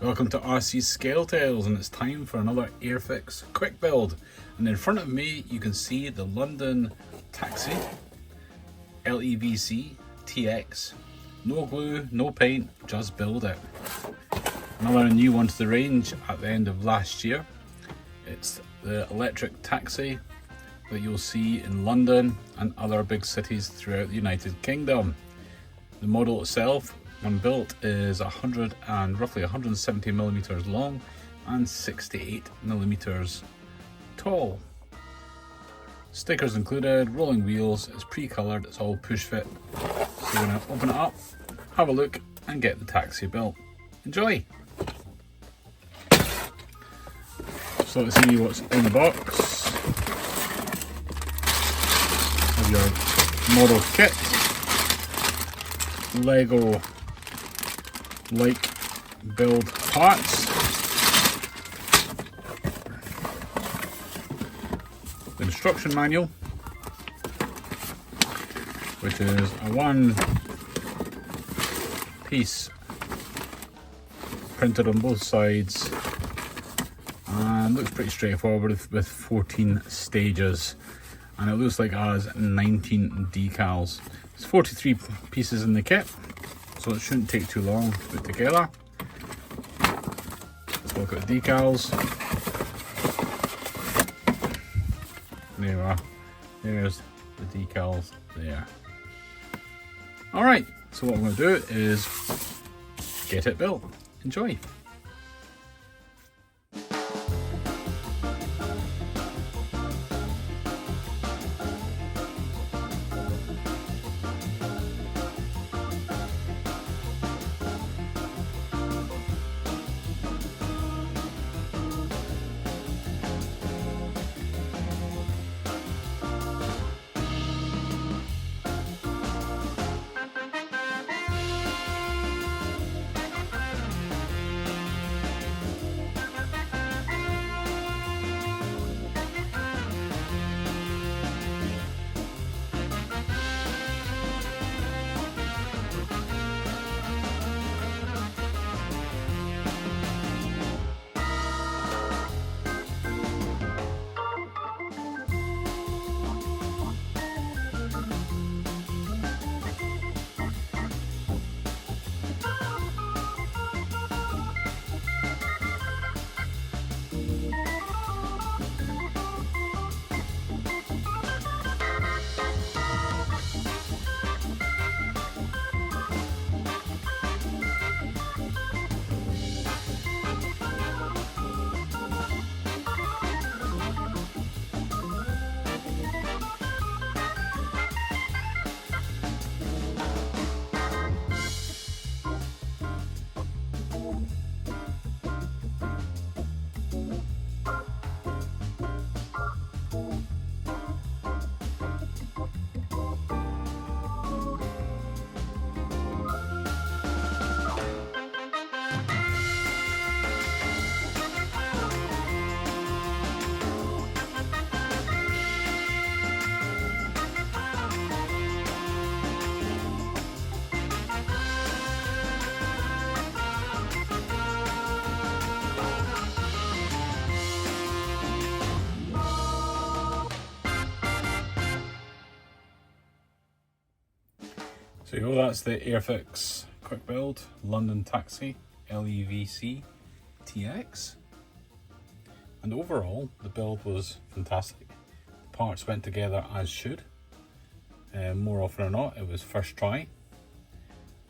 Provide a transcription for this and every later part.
Welcome to RC Scale Tales, and it's time for another AIRFIX Quickbuild. And in front of me you can see the London Taxi LEVC TX. No glue, no paint, just build it. Another new one to the range at the end of last year. It's the electric taxi that you'll see in London and other big cities throughout the United Kingdom. The model itself, when built, is roughly 170 millimeters long and 68 millimeters tall. Stickers included, rolling wheels, it's pre-colored, it's all push fit. So we're going to open it up, have a look and get the taxi built. Enjoy! So let's see what's in the box. Have your model kit, Lego like build parts, the instruction manual, which is a one piece printed on both sides and looks pretty straightforward with 14 stages, and it looks like it has 19 decals. There's 43 pieces in the kit, so it shouldn't take too long to put together. Let's look at the decals. There we are. There's the decals there. Alright, so what I'm going to do is get it built. Enjoy! So you go, that's the AIRFIX Quickbuild London Taxi LEVC TX. And overall, the build was fantastic. The parts went together as should. More often or not, it was first try.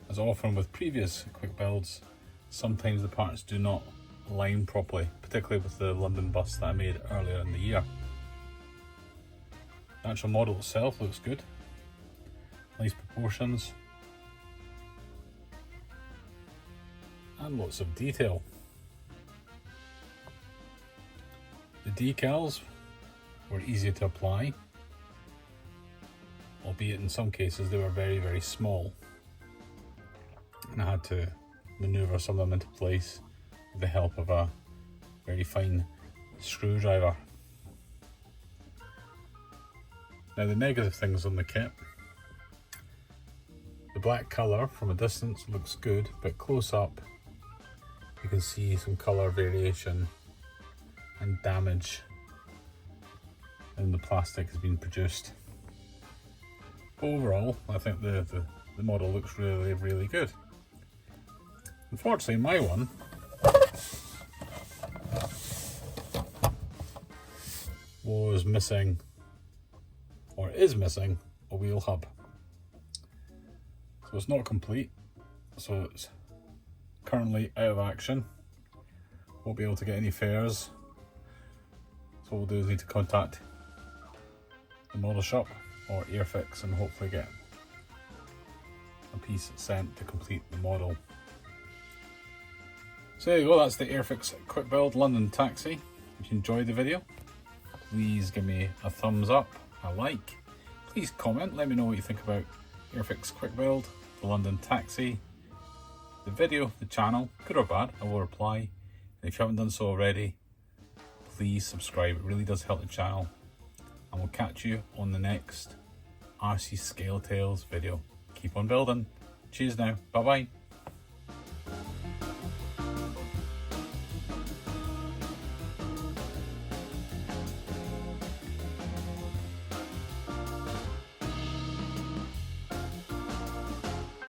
As often with previous quick builds, sometimes the parts do not align properly, particularly with the London bus that I made earlier in the year. The actual model itself looks good. Nice proportions and lots of detail. The decals were easy to apply, albeit in some cases they were very, very small, and I had to maneuver some of them into place with the help of a very fine screwdriver. Now the negative things on the kit: the black colour from a distance looks good, but close up you can see some colour variation and damage in the plastic has been produced. Overall, I think the model looks really, really good. Unfortunately, my one was missing, or is missing, a wheel hub. So it's not complete, so it's currently out of action. Won't be able to get any fares. So what we'll do is need to contact the model shop or AIRFIX and hopefully get a piece sent to complete the model. So there you go, that's the AIRFIX Quickbuild London taxi. If you enjoyed the video, please give me a thumbs up, a like. Please comment, let me know what you think about AIRFIX Quickbuild, the London taxi, the video, the channel, good or bad, I will reply. And if you haven't done so already, please subscribe, it really does help the channel. And we'll catch you on the next RC Scale Tales video. Keep on building. Cheers now, bye bye.